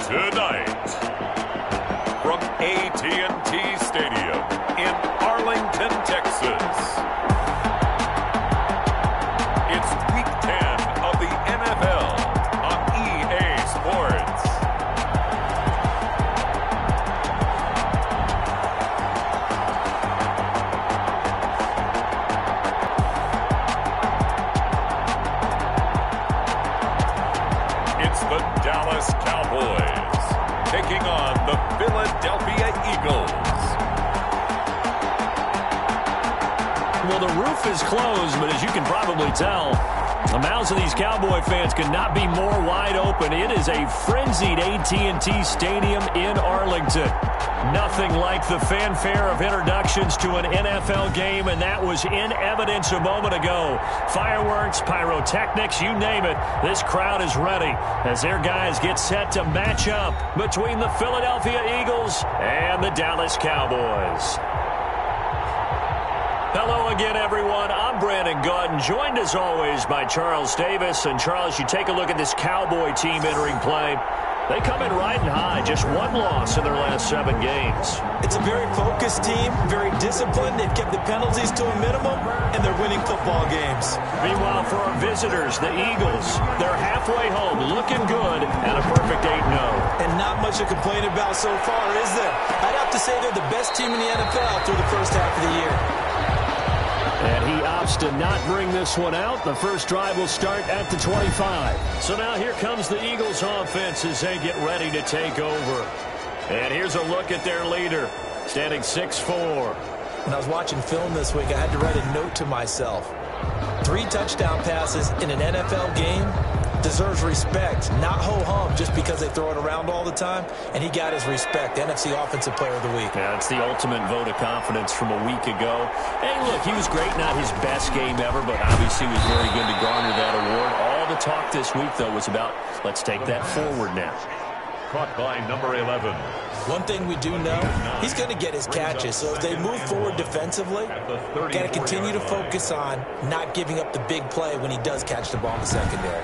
Tonight, from AT&T Stadium in Arlington, Texas, it's Week 10 of the NFL on EA Sports. It's the Dallas Cowboys taking on the Philadelphia Eagles. Well, the roof is closed, but as you can probably tell, the mouths of these Cowboy fans could not be more wide open. It is a frenzied AT&T Stadium in Arlington. Nothing like the fanfare of introductions to an NFL game, and that was in evidence a moment ago. Fireworks, pyrotechnics, you name it. This crowd is ready as their guys get set to match up between the Philadelphia Eagles and the Dallas Cowboys. Hello again, everyone. I'm Brandon Gautin, joined as always by Charles Davis. And Charles, you take a look at this Cowboy team entering play. They come in riding high, just one loss in their last 7 games. It's a very focused team, very disciplined. They've kept the penalties to a minimum, and they're winning football games. Meanwhile, for our visitors, the Eagles, they're halfway home, looking good, and a perfect 8-0. And not much to complain about so far, is there? I'd have to say they're the best team in the NFL through the first half of the year. And he opts to not bring this one out. The first drive will start at the 25. So now here comes the Eagles offense as they get ready to take over. And here's a look at their leader, standing 6'4". When I was watching film this week, I had to write a note to myself. 3 touchdown passes in an NFL game deserves respect, not ho-hum just because they throw it around all the time. And he got his respect, NFC Offensive Player of the Week. Yeah, it's the ultimate vote of confidence from a week ago. Hey, look, he was great, not his best game ever, but obviously was very good to garner that award. All the talk this week, though, was about let's take that forward now. Caught by number 11. One thing we do know, he's going to get his catches. So as they move forward defensively, got to continue to focus on not giving up the big play when he does catch the ball in the secondary.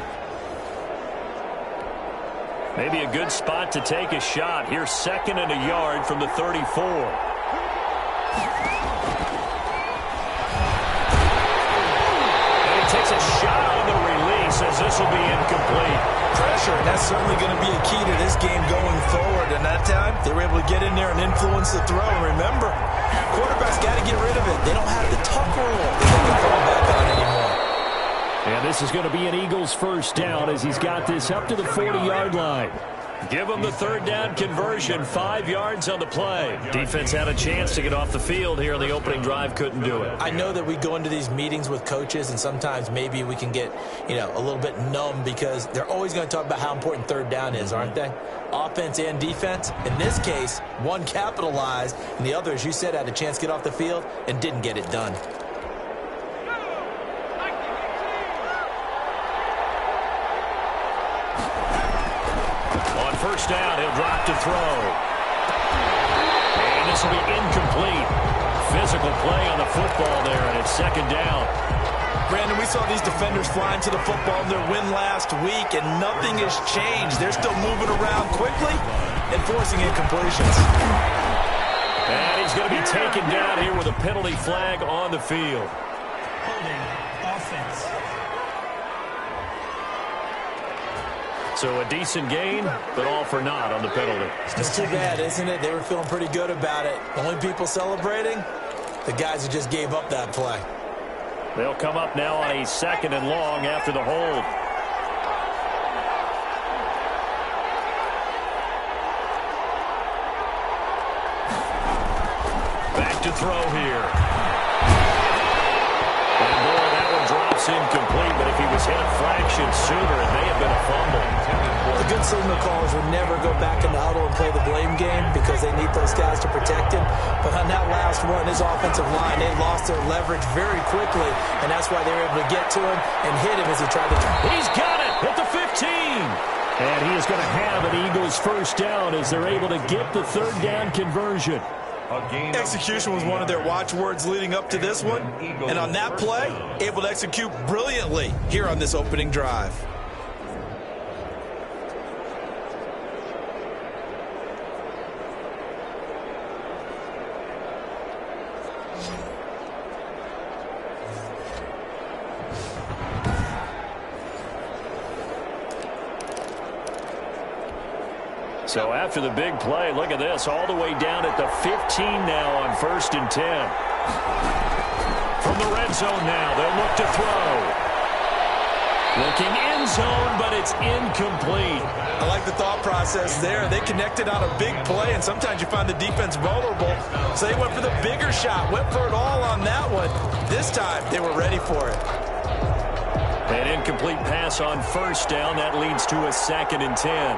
Maybe a good spot to take a shot. Here's 2nd and a yard from the 34. And he takes a shot on the release as this will be incomplete. Pressure, and that's certainly going to be a key to this game going forward. And that time, they were able to get in there and influence the throw. And remember, quarterbacks got to get rid of it. They don't have the tuck rule that they can fall back on anymore. And this is going to be an Eagles first down as he's got this up to the 40-yard line. Give him the 3rd down conversion, 5 yards on the play. Defense had a chance to get off the field here on the opening drive, couldn't do it. I know that we go into these meetings with coaches, and sometimes maybe we can get, a little bit numb because they're always going to talk about how important 3rd down is, aren't they? Offense and defense. In this case, one capitalized, and the other, as you said, had a chance to get off the field and didn't get it done. First down, he'll drop to throw. And this will be incomplete. Physical play on the football there, and it's 2nd down. Brandon, we saw these defenders flying to the football in their win last week, and nothing has changed. They're still moving around quickly and forcing incompletions. And he's going to be taken down here with a penalty flag on the field. Holding offense. So a decent gain, but all for naught on the penalty. It's too bad, isn't it? They were feeling pretty good about it. The only people celebrating, the guys who just gave up that play. They'll come up now on a 2nd and long after the hold. Back to throw here. And boy, that one drops incomplete, but if he was hit a fraction sooner, it may have been a fumble. The good signal callers will never go back in the huddle and play the blame game because they need those guys to protect him. But on that last one, his offensive line, they lost their leverage very quickly, and that's why they were able to get to him and hit him as he tried to. He's got it at the 15. And he is going to have an Eagles first down as they're able to get the 3rd down conversion. Execution was one of their watchwords leading up to this one. And on that play, able to execute brilliantly here on this opening drive. So after the big play, look at this, all the way down at the 15 now on 1st and 10. From the red zone now, they'll look to throw. Looking end zone, but it's incomplete. I like the thought process there. They connected on a big play, and sometimes you find the defense vulnerable. So they went for the bigger shot, went for it all on that one. This time, they were ready for it. An incomplete pass on 1st down. That leads to a 2nd and 10.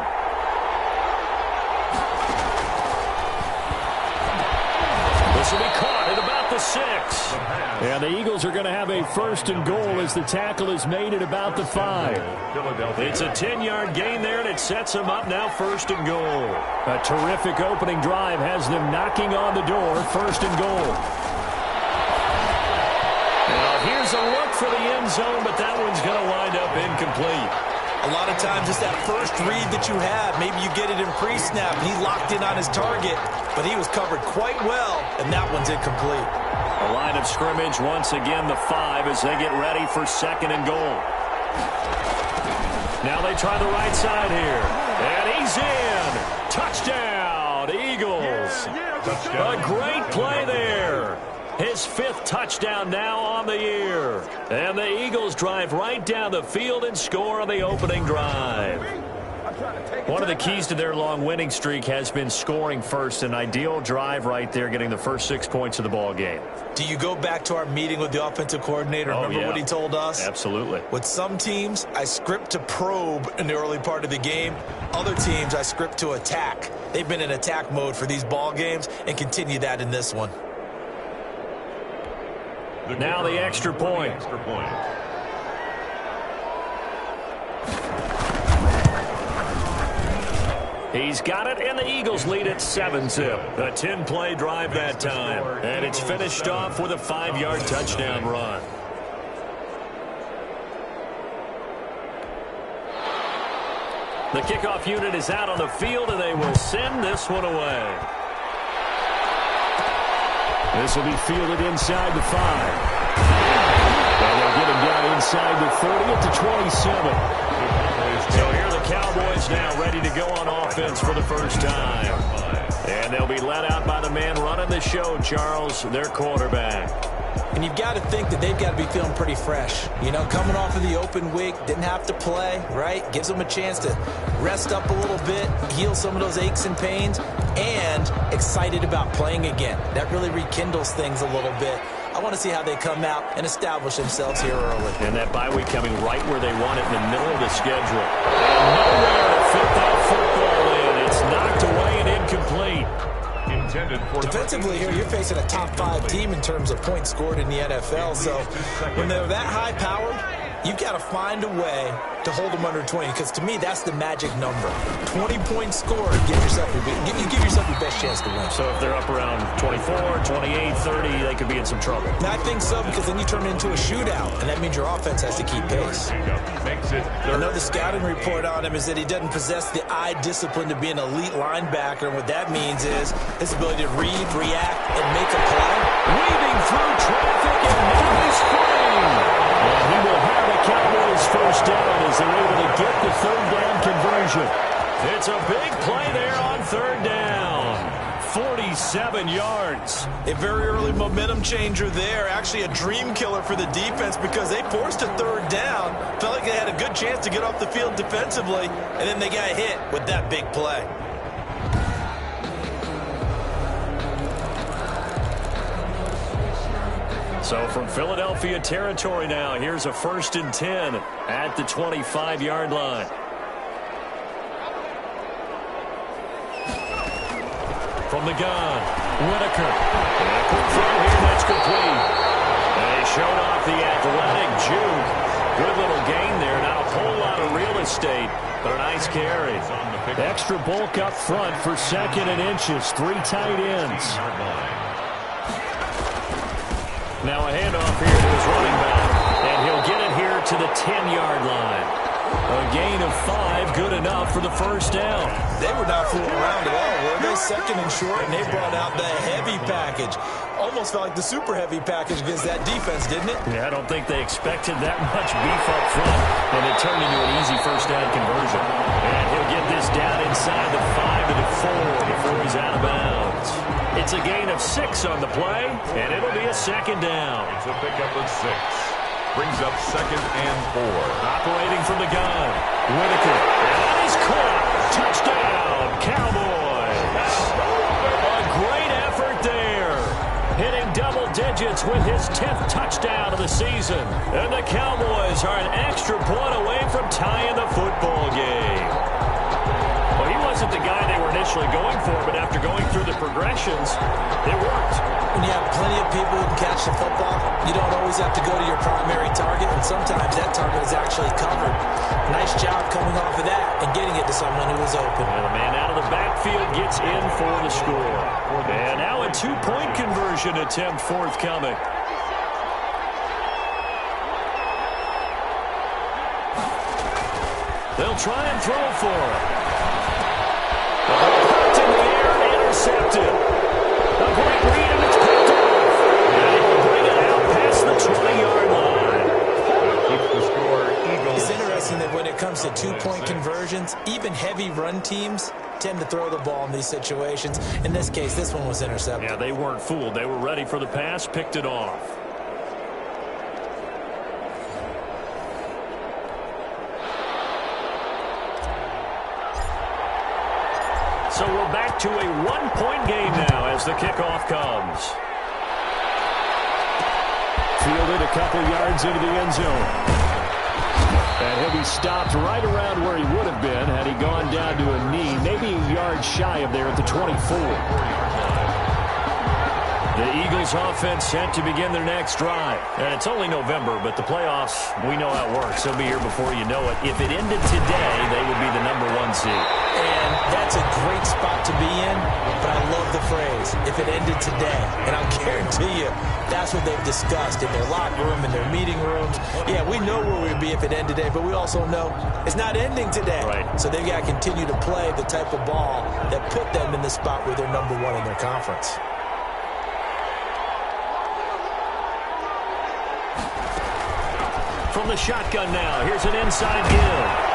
This will be caught at about the 6. And the Eagles are going to have a 1st and goal as the tackle is made at about the 5. It's a 10-yard gain there, and it sets them up now 1st and goal. A terrific opening drive has them knocking on the door, 1st and goal. Now here's a look for the end zone, but that one's going to wind up incomplete. A lot of times it's that first read that you have. Maybe you get it in pre-snap, and he locked in on his target, but he was covered quite well, and that one's incomplete. A line of scrimmage, once again, the 5 as they get ready for 2nd and goal. Now they try the right side here. And he's in. Touchdown, Eagles. A great play there. His 5th touchdown now on the year. And the Eagles drive right down the field and score on the opening drive. One of the keys to their long winning streak has been scoring first. An ideal drive right there, getting the first 6 points of the ball game. Do you go back to our meeting with the offensive coordinator? Remember what he told us? Absolutely. With some teams, I script to probe in the early part of the game. Other teams, I script to attack. They've been in attack mode for these ball games and continue that in this one. Now the extra point. He's got it, and the Eagles lead at 7-zip. A 10-play drive that time. And it's finished off with a 5-yard touchdown run. The kickoff unit is out on the field, and they will send this one away. This will be fielded inside the 5. And they'll get him down inside the 30 at the 27. So here are the Cowboys now ready to go on offense for the first time. And they'll be led out by the man running the show, Charles, their quarterback. And you've got to think that they've got to be feeling pretty fresh. You know, coming off of the open week, didn't have to play, right? Gives them a chance to rest up a little bit, heal some of those aches and pains, and excited about playing again. That really rekindles things a little bit. I want to see how they come out and establish themselves here early. And that bye week coming right where they want it in the middle of the schedule. And nowhere to fit that football in. It's knocked away and incomplete. Defensively here, you're facing a top 5 team in terms of points scored in the NFL. So when they're that high-powered, you've got to find a way to hold them under 20, because to me, that's the magic number. 20 points scored, give yourself your best chance to win. So if they're up around 24, 28, 30, they could be in some trouble. And I think so, because then you turn it into a shootout, and that means your offense has to keep pace. I know the scouting report on him is that he doesn't possess the eye discipline to be an elite linebacker, and what that means is his ability to read, react, and make a play. Weaving through traffic, and now he's free. And he will have a Cowboys first down as they're able to get the 3rd down conversion. It's a big play there on 3rd down. 47 yards. A very early momentum changer there. Actually a dream killer for the defense, because they forced a 3rd down. Felt like they had a good chance to get off the field defensively, and then they got hit with that big play. So from Philadelphia territory now, here's a 1st and 10 at the 25-yard line. From the gun, Whitaker. And a quick throw here, that's complete. They showed off the athletic juke. Good little gain there. Not a whole lot of real estate, but a nice carry. Extra bulk up front for 2nd and inches. 3 tight ends. Now a handoff here to his running back. And he'll get it here to the 10-yard line. A gain of 5, good enough for the first down. They were not fooling around at all, were they? 2nd and short, and they brought out the heavy package. Almost felt like the super heavy package against that defense, didn't it? Yeah, I don't think they expected that much beef up front, and it turned into an easy first down conversion. And he'll get this down inside the 5 It's a gain of 6 on the play, and it'll be a second down. It's a pickup of 6. Brings up 2nd and 4. Operating from the gun, Whitaker. And that is caught. Touchdown, Cowboys. A great effort there. Hitting double digits with his 10th touchdown of the season. And the Cowboys are an extra point away from tying the football game. Well, he wasn't the guy they were initially going for, but after going through the progressions, it worked. When you have plenty of people who can catch the football, you don't always have to go to your primary target, and sometimes that target is actually covered. Nice job coming off of that and getting it to someone who was open. And the man out of the backfield gets in for the score. And now a 2-point conversion attempt forthcoming. They'll try and throw for it. Popped in the air and intercepted. A great read, and it's picked off. And he will bring it out past the 20-yard line. Keeps the score Eagles. It's interesting that when it comes to 2-point conversions, even heavy run teams tend to throw the ball in these situations. In this case, this one was intercepted. Yeah, they weren't fooled. They were ready for the pass, picked it off. So we're back to a 1-point game now as the kickoff comes. Fielded a couple yards into the end zone. And he'll be stopped right around where he would have been had he gone down to a knee, maybe a yard shy of there at the 24. The Eagles offense set to begin their next drive. And it's only November, but the playoffs, we know how it works. They'll be here before you know it. If it ended today, they would be the #1 seed. And that's a great spot to be in, but I love the phrase, if it ended today. And I'll guarantee you, that's what they've discussed in their locker room, in their meeting rooms. Yeah, we know where we'd be if it ended today, but we also know it's not ending today. Right. So they've got to continue to play the type of ball that put them in the spot where they're #1 in their conference. From the shotgun now, here's an inside give.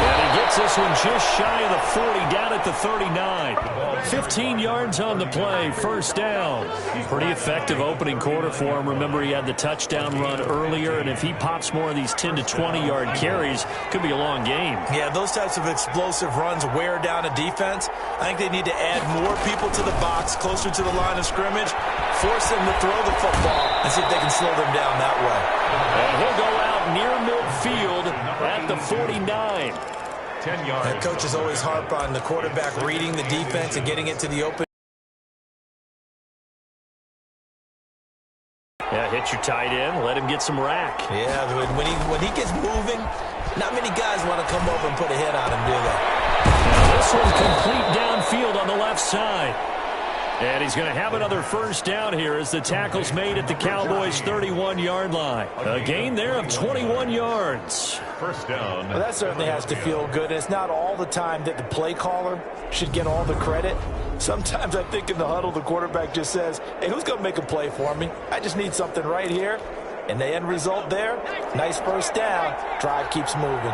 And he gets this one just shy of the 40, down at the 39. 15 yards on the play, first down. Pretty effective opening quarter for him. Remember, he had the touchdown run earlier, and if he pops more of these 10 to 20-yard carries, could be a long game. Yeah, those types of explosive runs wear down a defense. I think they need to add more people to the box, closer to the line of scrimmage, force them to throw the football, and see if they can slow them down that way. And he'll go out near midfield at the 49. 10 yards. And coaches always harp on the quarterback reading the defense and getting it to the open. Yeah, hit your tight end, let him get some rack. Yeah, when he gets moving, not many guys want to come over and put a hit on him, do they? Now this one complete downfield on the left side. And he's going to have another first down here as the tackle's made at the Cowboys' 31-yard line. A gain there of 21 yards. First down. Well, that certainly has to feel good. It's not all the time that the play caller should get all the credit. Sometimes I think in the huddle, the quarterback just says, hey, who's going to make a play for me? I just need something right here. And the end result there, nice first down. Drive keeps moving.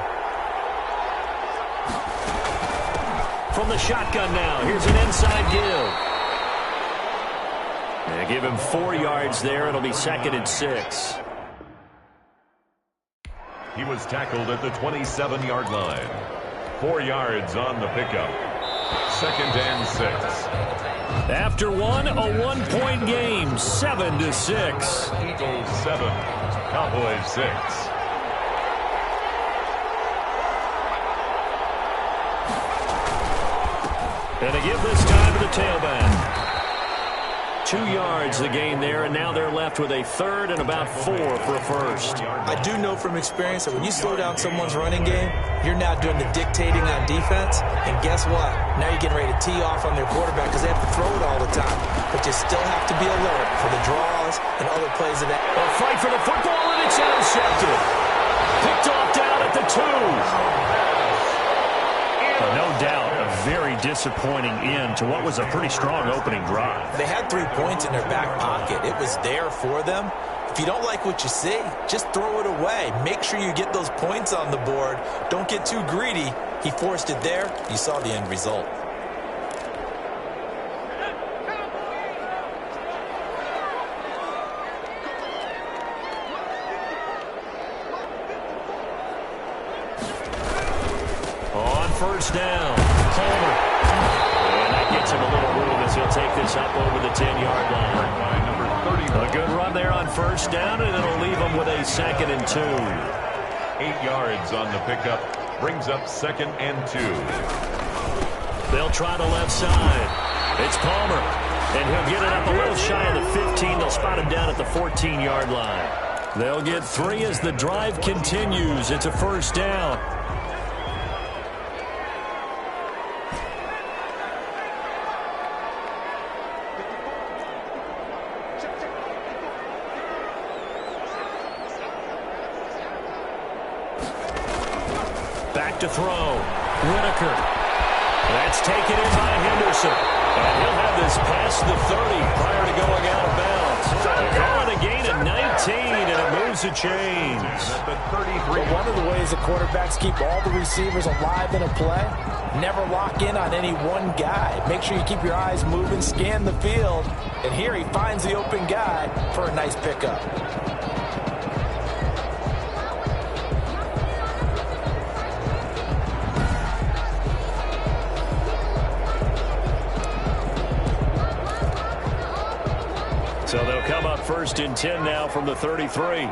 From the shotgun now, here's an inside give. They give him 4 yards there. It'll be 2nd and 6. He was tackled at the 27-yard line. 4 yards on the pickup. 2nd and 6. After one, a 1-point game, 7-6. Eagles 7, Cowboys 6. And a give this time to the tailback. 2 yards the gain there, and now they're left with a 3rd and about 4 for a first. I do know from experience that when you slow down someone's running game, you're now doing the dictating on defense, and guess what? Now you're getting ready to tee off on their quarterback because they have to throw it all the time. But you still have to be alert for the draws and other plays of that. A fight for the football, and it's intercepted. Picked off down at the 2. No doubt, a very disappointing end to what was a pretty strong opening drive. They had 3 points in their back pocket. It was there for them. If you don't like what you see, just throw it away. Make sure you get those points on the board. Don't get too greedy. He forced it there. You saw the end result. first down. Palmer. And that gets him a little room as he'll take this up over the 10-yard line. A good run there on first down, and it'll leave him with a 2nd and 2. 8 yards on the pickup. Brings up 2nd and 2. They'll try the left side. It's Palmer. And he'll get it up a little shy of the 15. They'll spot him down at the 14-yard line. They'll get 3 as the drive continues. It's a first down. Back to throw. Whitaker. That's taken in by Henderson. And he'll have this past the 30 prior to going out of bounds. They're calling a gain of 19, and it moves the chains. But one of the ways the quarterbacks keep all the receivers alive in a play, never lock in on any one guy. Make sure you keep your eyes moving, scan the field. And here he finds the open guy for a nice pickup. So they'll come up 1st and 10 now from the 33.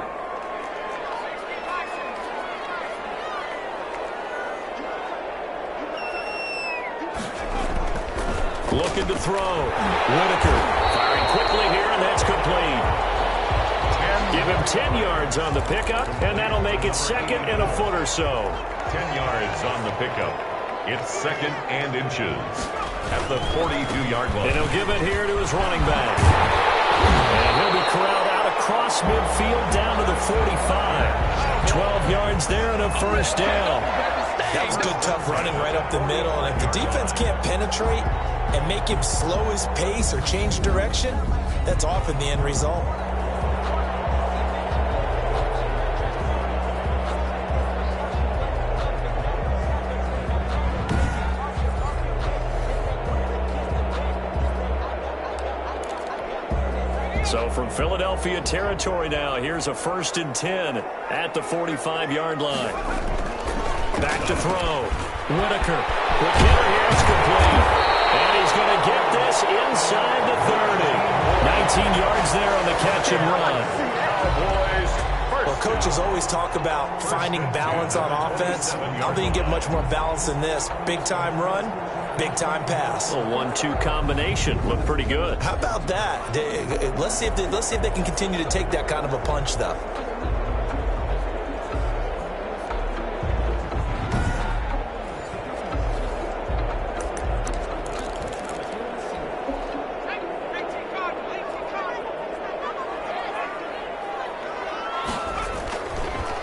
Looking to throw. Whitaker firing quickly here, and that's complete. Give him 10 yards on the pickup, and that'll make it 2nd and a foot or so. 10 yards on the pickup. It's 2nd and inches at the 42-yard line. And he'll give it here to his running back. And he'll be corralled out across midfield down to the 45. 12 yards there and a first down. That was good, tough running right up the middle. And if the defense can't penetrate and make him slow his pace or change direction, that's often the end result. So from Philadelphia territory now, here's a 1st and 10 at the 45-yard line. Back to throw. Whitaker. The kicker here is complete. And he's going to get this inside the 30. 19 yards there on the catch and run. Well, coaches always talk about finding balance on offense. I don't think you get much more balance than this. Big-time run, big-time pass. A 1-2 combination. Looked pretty good. How about that? Let's see if they can continue to take that kind of a punch, though.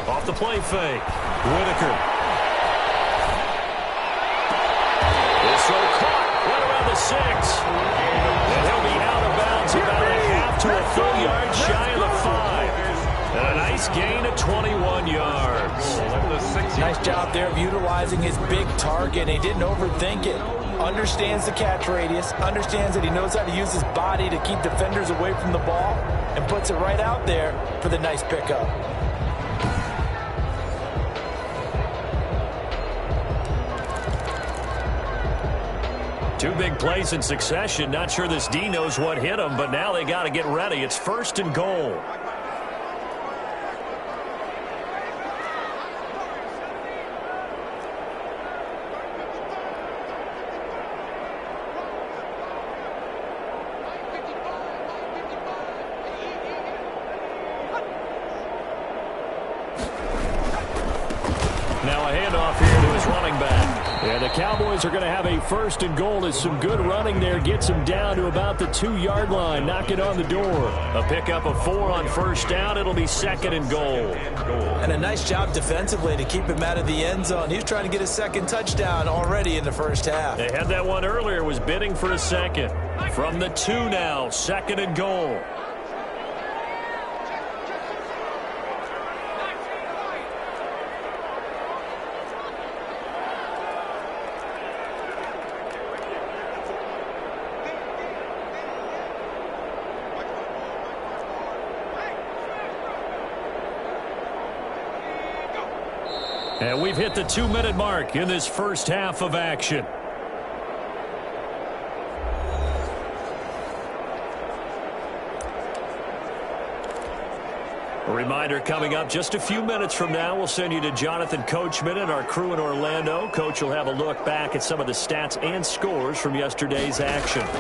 Off the play fake. Whitaker. This throw caught right around the 6. And he'll be out of bounds about a half to a full yard shy of the 5. And a nice gain of 21 yards. Nice job there of utilizing his big target. He didn't overthink it. Understands the catch radius. Understands that he knows how to use his body to keep defenders away from the ball. And puts it right out there for the nice pickup. Two big plays in succession. Not sure this D knows what hit him, but now they got to get ready. It's 1st and goal. Now a handoff here to his running back. And the Cowboys are going to have a 1st and goal as some good running there gets him down to about the 2-yard line. Knock it on the door. A pickup of 4 on first down. It'll be 2nd and goal. And a nice job defensively to keep him out of the end zone. He was trying to get his 2nd touchdown already in the first half. They had that one earlier, was bidding for a 2nd. From the 2 now, 2nd and goal. And we've hit the 2-minute mark in this first half of action. A reminder coming up just a few minutes from now, we'll send you to Jonathan Coachman and our crew in Orlando. Coach will have a look back at some of the stats and scores from yesterday's action. Now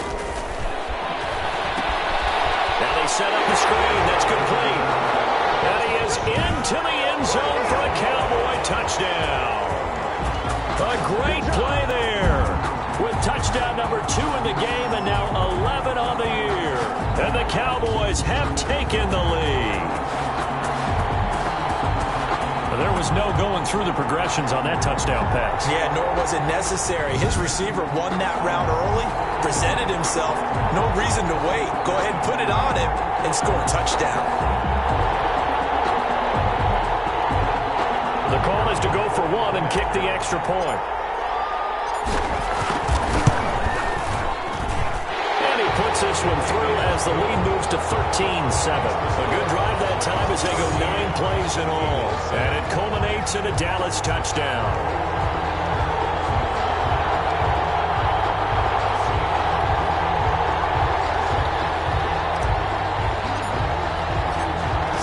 they set up the screen. That's complete. And he is into the end zone for a Cowboy touchdown. A great play there with touchdown number 2 in the game and now 11 on the year. And the Cowboys have taken the lead. There was no going through the progressions on that touchdown pass. Yeah, nor was it necessary. His receiver won that route early, presented himself. No reason to wait. Go ahead and put it on him and score a touchdown. The call is to go for 1 and kick the extra point. Puts this one through as the lead moves to 13-7. A good drive that time as they go 9 plays in all. And it culminates in a Dallas touchdown.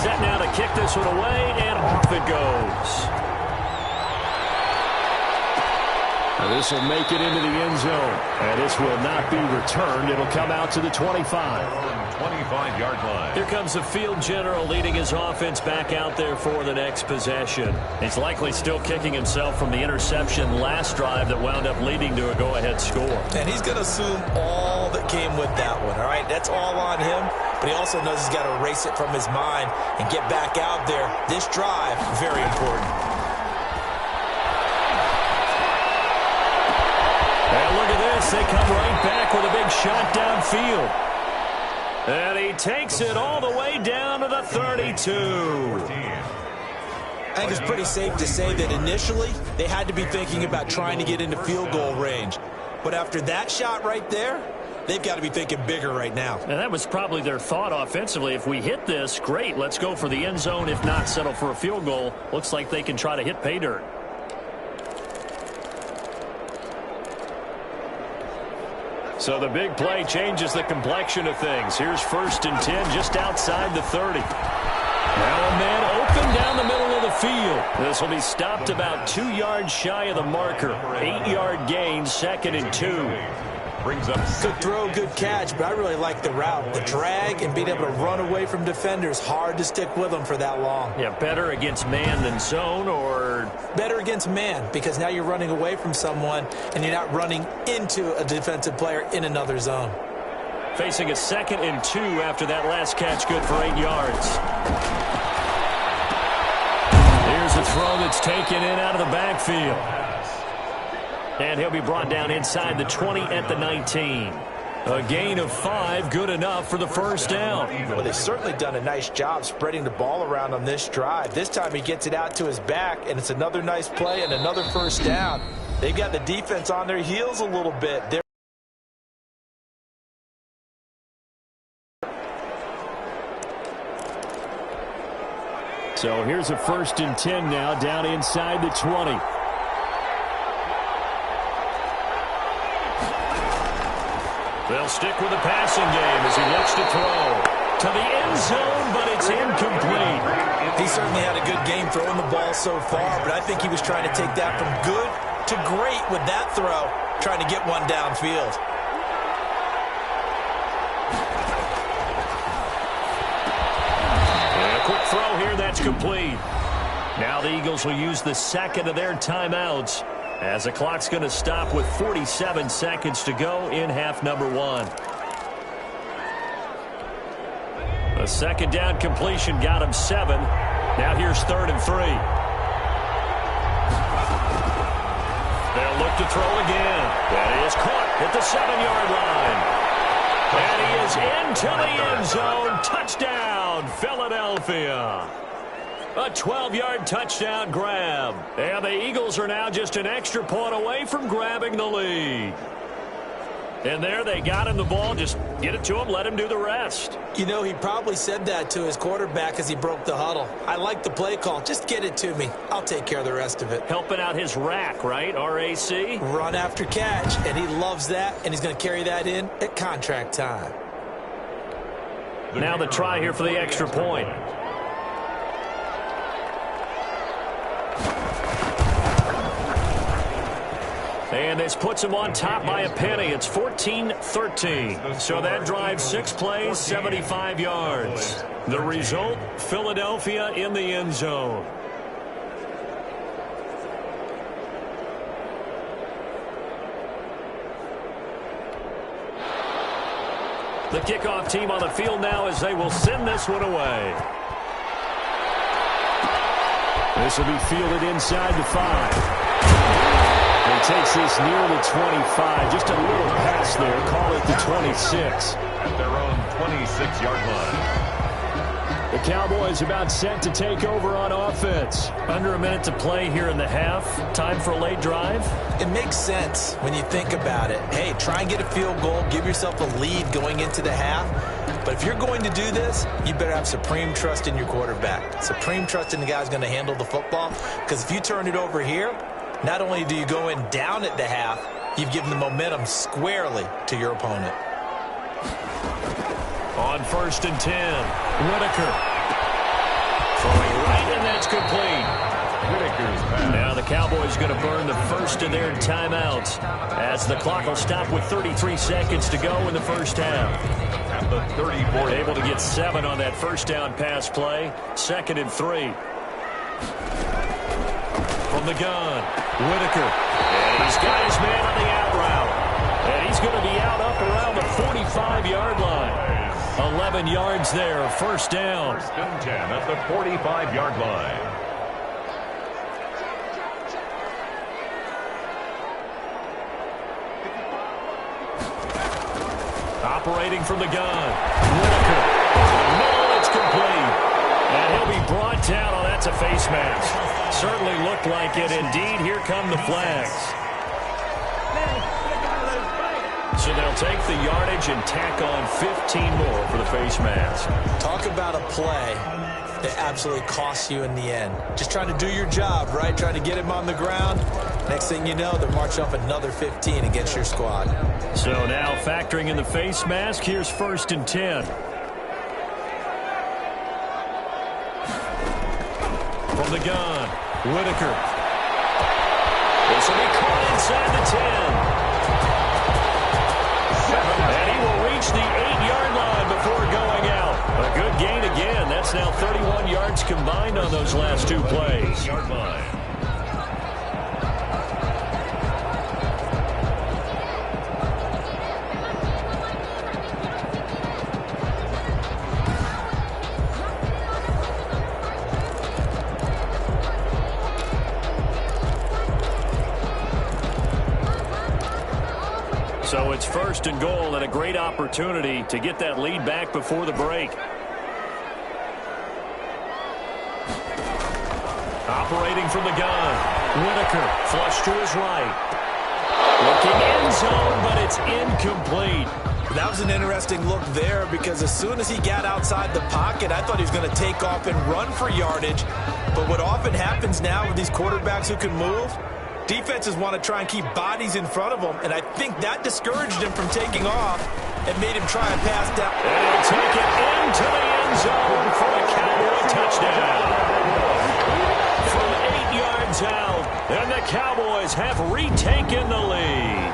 Set now to kick this one away, and off it goes. This will make it into the end zone. And this will not be returned. It'll come out to the 25. 25-yard line. Here comes the field general leading his offense back out there for the next possession. He's likely still kicking himself from the interception last drive that wound up leading to a go-ahead score. And he's going to assume all that came with that one, all right? That's all on him. But he also knows he's got to erase it from his mind and get back out there. This drive, very important. And look at this. They come right back with a big shot downfield. And he takes it all the way down to the 32. I think it's pretty safe to say that initially they had to be thinking about trying to get into field goal range. But after that shot right there, they've got to be thinking bigger right now. And that was probably their thought offensively. If we hit this, great. Let's go for the end zone. If not, settle for a field goal. Looks like they can try to hit pay dirt. So the big play changes the complexion of things. Here's 1st and 10 just outside the 30. Now a man open down the middle of the field. This will be stopped about 2 yards shy of the marker. 8-yard gain, 2nd and 2. Brings up good throw, good catch, but I really like the route. The drag and being able to run away from defenders, hard to stick with them for that long. Yeah, better against man than zone, or? Better against man, because now you're running away from someone and you're not running into a defensive player in another zone. Facing a 2nd and 2 after that last catch, good for 8 yards. Here's a throw that's taken in out of the backfield. And he'll be brought down inside the 20 at the 19. A gain of 5, good enough for the first down. Well, they've certainly done a nice job spreading the ball around on this drive. This time he gets it out to his back, and it's another nice play and another first down. They've got the defense on their heels a little bit. So here's a 1st and 10 now down inside the 20. They'll stick with the passing game as he looks to throw to the end zone, but it's incomplete. He certainly had a good game throwing the ball so far, but I think he was trying to take that from good to great with that throw, trying to get one downfield. And a quick throw here, that's complete. Now the Eagles will use the 2nd of their timeouts, as the clock's going to stop with 47 seconds to go in half number 1. A 2nd down completion got him 7. Now here's 3rd and 3. They'll look to throw again. That is caught at the 7-yard line. And he is into the end zone. Touchdown, Philadelphia. A 12-yard touchdown grab. And the Eagles are now just an extra point away from grabbing the lead. And there they got him the ball. Just get it to him, let him do the rest. You know, he probably said that to his quarterback as he broke the huddle. I like the play call. Just get it to me. I'll take care of the rest of it. Helping out his rack, right? R-A-C? Run after catch, and he loves that, and he's going to carry that in at contract time. Now the try here for the extra point. And this puts him on top by a penny. It's 14-13. So that drives 6 plays, 75 yards. The result, Philadelphia in the end zone. The kickoff team on the field now as they will send this one away. This will be fielded inside the 5. And takes this near the 25. Just a little pass there. Call it the 26. At their own 26-yard line. The Cowboys about set to take over on offense. Under a minute to play here in the half. Time for a late drive. It makes sense when you think about it. Hey, try and get a field goal. Give yourself a lead going into the half. But if you're going to do this, you better have supreme trust in your quarterback. Supreme trust in the guy who's going to handle the football. Because if you turn it over here, not only do you go in down at the half, you've given the momentum squarely to your opponent. On 1st and 10, Whitaker. Throwing right, and that's complete. Whitaker's pass. Now the Cowboys going to burn the first of their timeouts as the clock will stop with 33 seconds to go in the first half. At the 34. Able to get 7 on that first down pass play. 2nd and 3. From the gun, Whitaker. And he's got his man on the out route. And he's going to be out up around the 45-yard line. 11 yards there, first down. 1st and 10 at the 45-yard line. Operating from the gun, Whitaker. No, it's complete. And he'll be brought down. Oh, that's a face mask. Certainly looked like it. Indeed, here come the flags. So they'll take the yardage and tack on 15 more for the face mask. Talk about a play that absolutely costs you in the end. Just trying to do your job, right? Trying to get him on the ground. Next thing you know, they're marching off another 15 against your squad. So now factoring in the face mask, here's 1st and 10. From the gun, Whitaker. This will be caught inside the 10. And he will reach the 8-yard line before going out. A good gain again. That's now 31 yards combined on those last 2 plays. Yard line. So it's 1st and goal and a great opportunity to get that lead back before the break. Operating from the gun, Whitaker, flush to his right. Looking end zone, but it's incomplete. That was an interesting look there because as soon as he got outside the pocket, I thought he was going to take off and run for yardage. But what often happens now with these quarterbacks who can move, defenses want to try and keep bodies in front of them, and I think that discouraged him from taking off and made him try a pass down. And he'll take it into the end zone for a Cowboy touchdown. From 8 yards out, and the Cowboys have retaken the lead.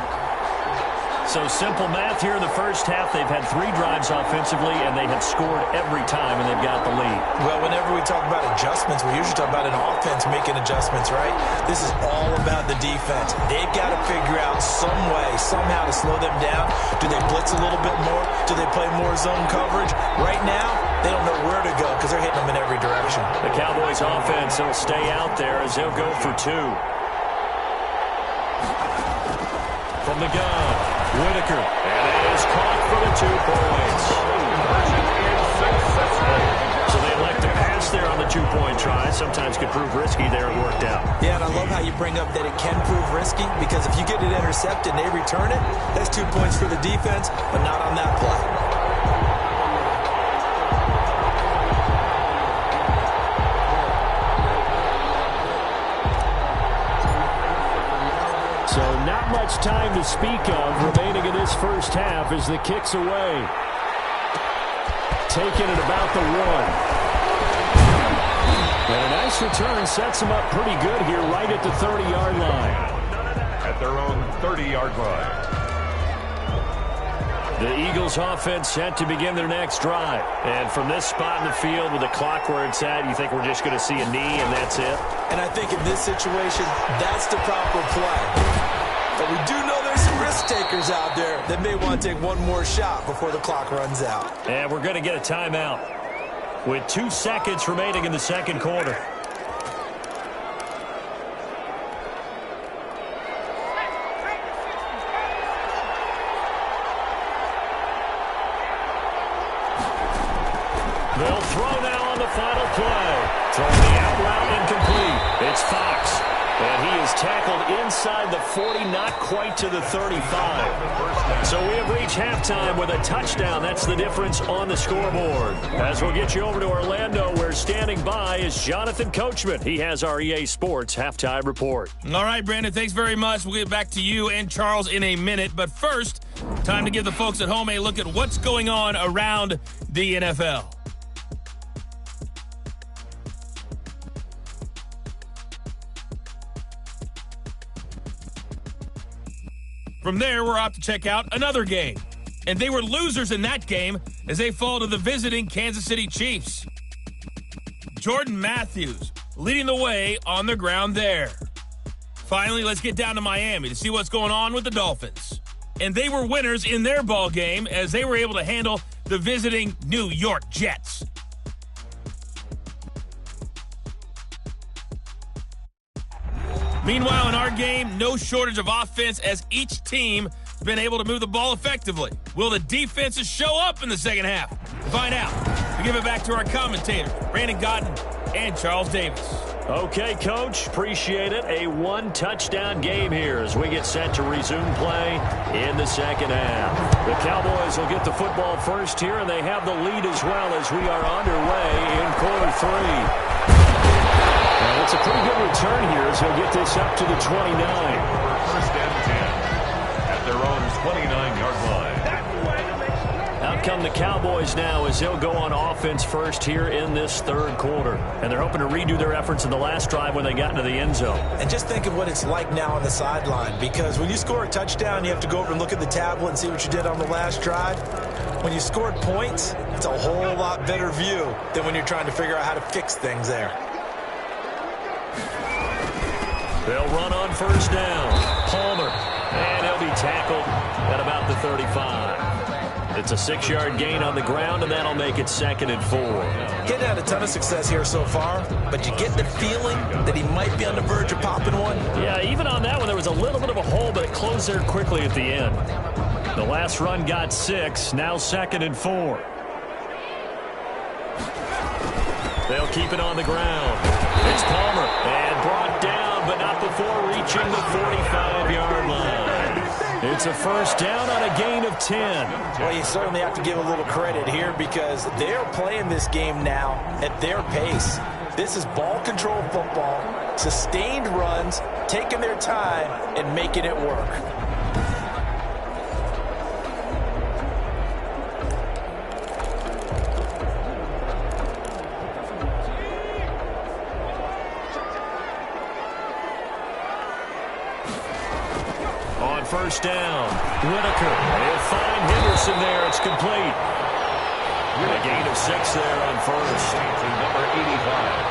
So simple math here in the first half. They've had 3 drives offensively, and they have scored every time, and they've got the lead. Well, whenever we talk about adjustments, we usually talk about an offense making adjustments, right? This is all about the defense. They've got to figure out some way, somehow to slow them down. Do they blitz a little bit more? Do they play more zone coverage? Right now, they don't know where to go because they're hitting them in every direction. The Cowboys offense will stay out there as they'll go for 2. From the gun, Whitaker, and it is caught for the 2 points. So they elect to pass there on the two-point try. Sometimes could prove risky there. It worked out. Yeah, and I love how you bring up that it can prove risky, because if you get it intercepted and they return it, that's 2 points for the defense, but not on that play. So not much time to speak of remaining in this first half as the kick's away. Taking it about the 1. And a nice return sets them up pretty good here right at the 30-yard line. At their own 30-yard line. The Eagles offense set to begin their next drive. And from this spot in the field with the clock where it's at, you think we're just going to see a knee and that's it? And I think in this situation, that's the proper play. But we do know there's some risk takers out there that may want to take one more shot before the clock runs out. And we're going to get a timeout with 2 seconds remaining in the second quarter. They'll throw now on the final play. Throwing the out route incomplete. It's Fox. And he is tackled inside the 40, not quite to the 35. So we have reached halftime with a touchdown. That's the difference on the scoreboard. As we'll get you over to Orlando, where standing by is Jonathan Coachman. He has our EA Sports halftime report. All right, Brandon, thanks very much. We'll get back to you and Charles in a minute. But first, time to give the folks at home a look at what's going on around the NFL. From there, we're off to check out another game. And they were losers in that game as they fall to the visiting Kansas City Chiefs. Jordan Matthews leading the way on the ground there. Finally, let's get down to Miami to see what's going on with the Dolphins. And they were winners in their ball game as they were able to handle the visiting New York Jets. Meanwhile, in our game, no shortage of offense as each team has been able to move the ball effectively. Will the defenses show up in the second half? To find out, we give it back to our commentators, Brandon Godden and Charles Davis. Okay, Coach, appreciate it. A one-touchdown game here as we get set to resume play in the second half. The Cowboys will get the football first here, and they have the lead as well as we are underway in quarter 3. And it's a pretty good return here as he'll get this up to the 29. First and 10 at their own 29-yard line. Out come the Cowboys now as they'll go on offense first here in this third quarter. And they're hoping to redo their efforts in the last drive when they got into the end zone. And just think of what it's like now on the sideline, because when you score a touchdown, you have to go over and look at the tablet and see what you did on the last drive. When you scored points, it's a whole lot better view than when you're trying to figure out how to fix things there. They'll run on first down. Palmer. And he'll be tackled at about the 35. It's a 6-yard gain on the ground, and that'll make it 2nd and 4. Getting had a ton of success here so far, but you get the feeling that he might be on the verge of popping one. Yeah, even on that one, there was a little bit of a hole, but it closed there quickly at the end. The last run got 6, now 2nd and 4. They'll keep it on the ground. It's Palmer, and brought down, but not before reaching the 45-yard line. It's a first down on a gain of 10. Well, you certainly have to give a little credit here because they're playing this game now at their pace. This is ball control football, sustained runs, taking their time, and making it work. First down. Whitaker. They'll find Henderson there. It's complete. A gain of 6 there on first. Number 85.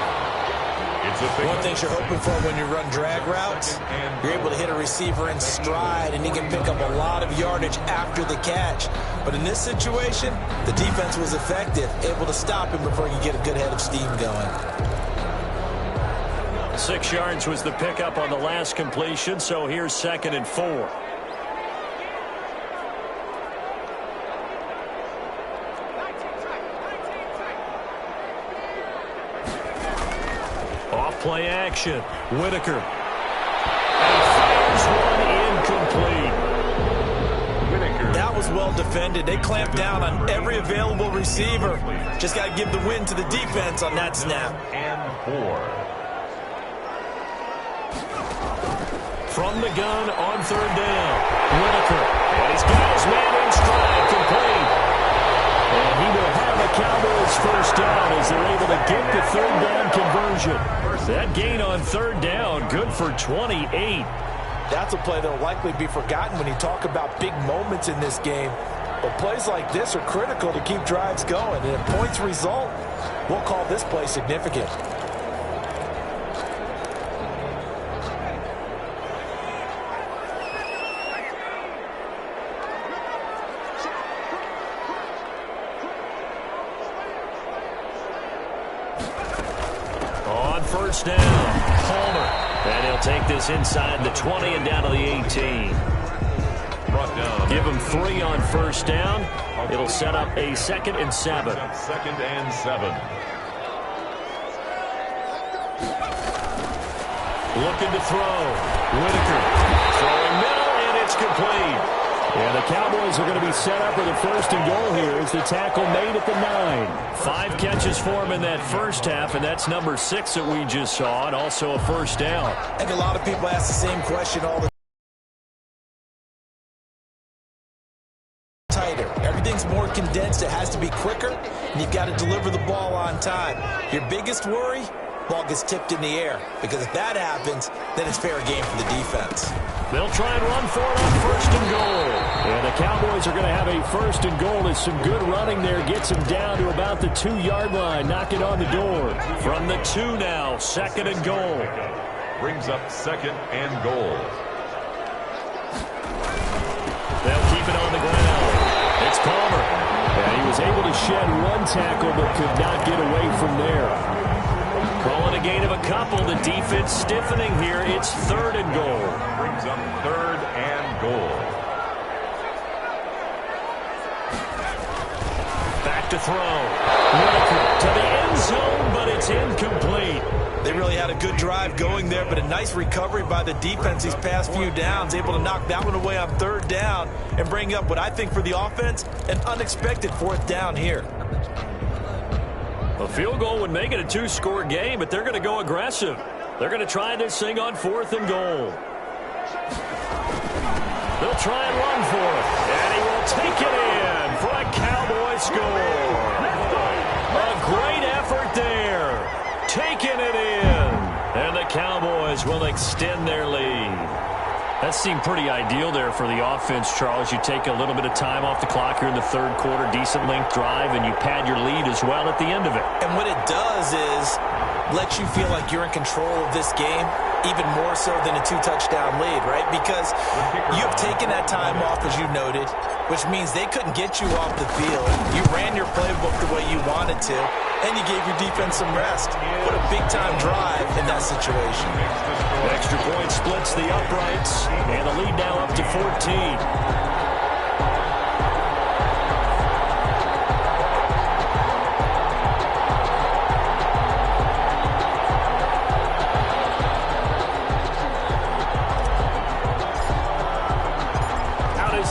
One thing you're hoping for when you run drag routes, you're able to hit a receiver in stride, and he can pick up a lot of yardage after the catch. But in this situation, the defense was effective, able to stop him before he could get a good head of steam going. 6 yards was the pickup on the last completion, so here's 2nd and 4. play action. Whitaker. And fires one incomplete. Whitaker. That was well defended. They clamped down on every available receiver. Just got to give the win to the defense on that snap. And 4. From the gun on third down. Whitaker. And he's got his man in stride. Complete. And he will have a Cowboys first down as they're able to get the third down conversion. That gain on third down, good for 28. That's a play that will likely be forgotten when you talk about big moments in this game. But plays like this are critical to keep drives going. And if points result, we'll call this play significant. First down, Palmer. And he'll take this inside the 20 and down to the 18. Brought down. Give him 3 on first down. It'll set up a 2nd and 7. 2nd and 7. Looking to throw. Whitaker. Throwing middle, and it's complete. And the Cowboys are going to be set up with a 1st and goal here as the tackle made at the 9. 5 catches for him in that first half, and that's number 6 that we just saw, and also a first down. I think a lot of people ask the same question all the time. Tighter. Everything's more condensed. It has to be quicker, and you've got to deliver the ball on time. Your biggest worry? Ball gets tipped in the air, because if that happens, then it's fair game for the defense. They'll try and run for it on 1st and goal. And the Cowboys are going to have a 1st and goal as some good running there gets them down to about the 2-yard line. Knock it on the door. From the 2 now, 2nd and goal. Brings up 2nd and goal. They'll keep it on the ground. It's Palmer. And he was able to shed 1 tackle but could not get away from there. Calling a gain of a couple. The defense stiffening here. It's 3rd and goal. Brings up 3rd and goal. Back to throw. Whitaker to the end zone, but it's incomplete. They really had a good drive going there, but a nice recovery by the defense these past few downs, able to knock that one away on 3rd down and bring up what I think for the offense, an unexpected 4th down here. A field goal would make it a 2-score game, but they're going to go aggressive. They're going to try this thing on 4th and goal. They'll try and run for it. And he will take it in for a Cowboy score. A great effort there. Taking it in. And the Cowboys will extend their lead. That seemed pretty ideal there for the offense, Charles. You take a little bit of time off the clock here in the 3rd quarter, decent length drive, and you pad your lead as well at the end of it. And what it does is let you feel like you're in control of this game, even more so than a 2-touchdown lead, right? Because you've taken that time off, as you noted, which means they couldn't get you off the field. You ran your playbook the way you wanted to, and you gave your defense some rest. What a big-time drive in that situation. Extra point splits the uprights, and the lead now up to 14.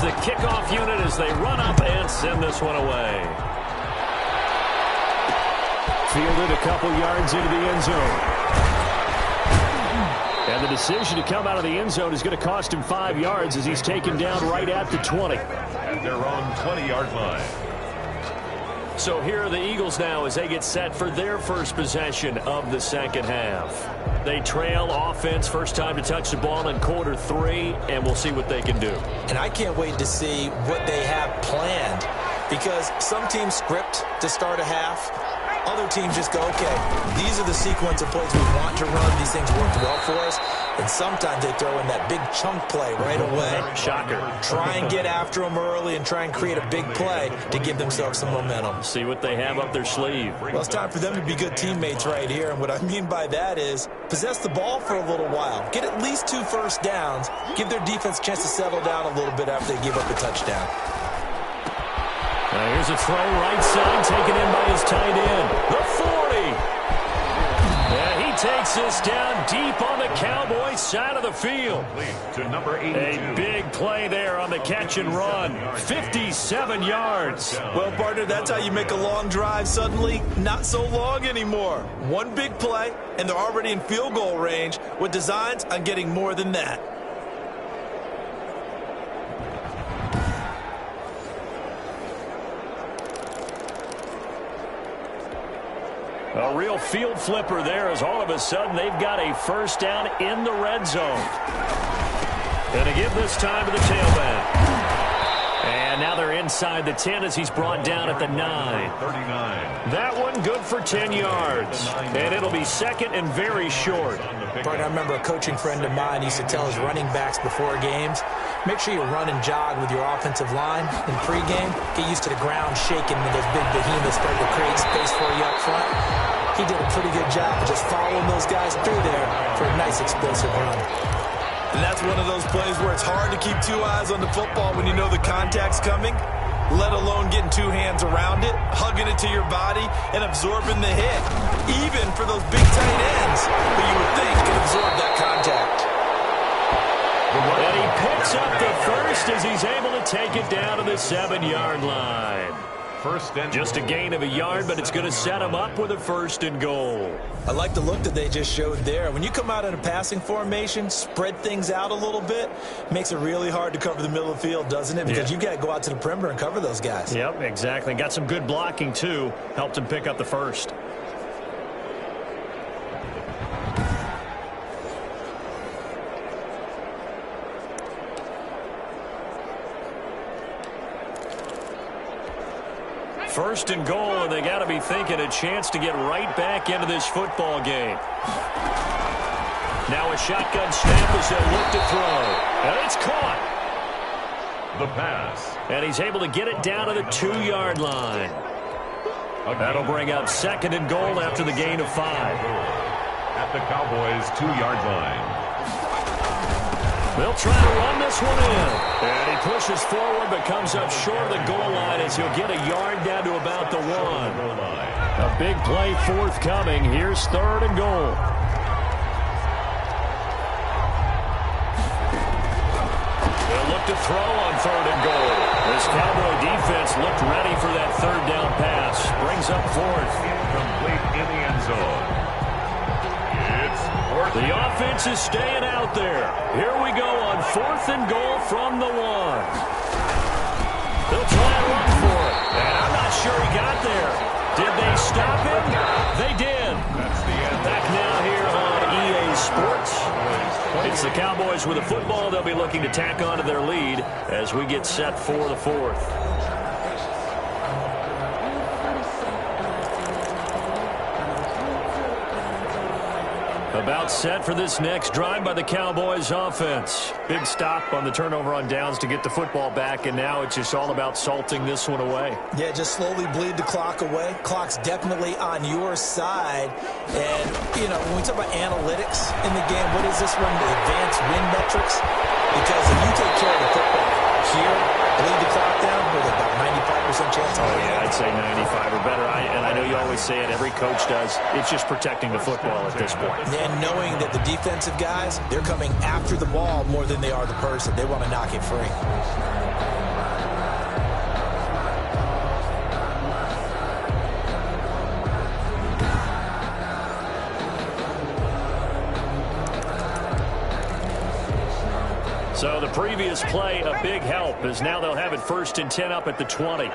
The kickoff unit as they run up and send this one away. Fielded a couple yards into the end zone. And the decision to come out of the end zone is going to cost him 5 yards as he's taken down right at the 20. At their own 20-yard line. So here are the Eagles now as they get set for their first possession of the 2nd half. They trail offense, first time to touch the ball in quarter 3, and we'll see what they can do. And I can't wait to see what they have planned, because some teams script to start a half. Other teams just go, okay, these are the sequence of plays we want to run. These things work well for us. And sometimes they throw in that big chunk play right away. Shocker. Try and get after them early and try and create a big play to give themselves some momentum. See what they have up their sleeve. Well, it's time for them to be good teammates right here. And what I mean by that is possess the ball for a little while. Get at least 2 first downs. Give their defense a chance to settle down a little bit after they give up a touchdown. Now here's a throw right side taken in by his tight end. The 40. Yeah, he takes this down deep on the Cowboys side of the field. To number 82. A big play there on the catch and run. 57 yards. Well, partner, that's how you make a long drive suddenly not so long anymore. One big play, and they're already in field goal range with designs on getting more than that. A real field flipper there as all of a sudden they've got a first down in the red zone. Going to give this time to the tailback. And now they're inside the 10 as he's brought down at the 9. 39. That one good for 10 yards. And it'll be second and very short. Partner, I remember a coaching friend of mine used to tell his running backs before games, make sure you run and jog with your offensive line in pregame. Get used to the ground shaking when those big behemoths start to create space for you up front. He did a pretty good job of just following those guys through there for a nice explosive run. And that's one of those plays where it's hard to keep two eyes on the football when you know the contact's coming, let alone getting two hands around it, hugging it to your body, and absorbing the hit, even for those big tight ends who you would think can absorb that contact. And he picks up the first as he's able to take it down to the 7-yard line. First and Just a gain of a yard, but it's going to set him up with a first and goal. I like the look that they just showed there. When you come out in a passing formation, spread things out a little bit, makes it really hard to cover the middle of the field, doesn't it? Because you got to go out to the perimeter and cover those guys. Yep, exactly. Got some good blocking, too. Helped him pick up the first. First and goal, and they got to be thinking a chance to get right back into this football game. Now a shotgun snap as they look to throw. And it's caught. the pass. And he's able to get it down to the 2-yard line. That'll bring up second and goal after the gain of 5. At the Cowboys' 2-yard line. They'll try to run this one in. And he pushes forward but comes up short of the goal line as he'll get a yard down to about the 1. A big play forthcoming. Here's third and goal. They'll look to throw on third and goal. This Cowboy defense looked ready for that third down pass. Brings up fourth. Complete in the end zone. The offense is staying out there. Here we go on fourth and goal from the 1. They'll try and run for it. And I'm not sure he got there. Did they stop him? They did. That's the end. Back now here on EA Sports. It's the Cowboys with a football. They'll be looking to tack on to their lead as we get set for the fourth. About set for this next drive by the Cowboys offense. Big stop on the turnover on downs to get the football back, and now it's just all about salting this one away. Yeah, just slowly bleed the clock away. Clock's definitely on your side. And, you know, when we talk about analytics in the game, what is this one? The advanced win metrics? Because if you take care of the football here, bleed the clock down, with about 95% chance. Oh, yeah, I'd say 95 or better. And I know you always say it, every coach does. It's just protecting the football at this point. And knowing that the defensive guys, they're coming after the ball more than they are the person. They want to knock it free. So the previous play, a big help, as now they'll have it first and 10 up at the 20.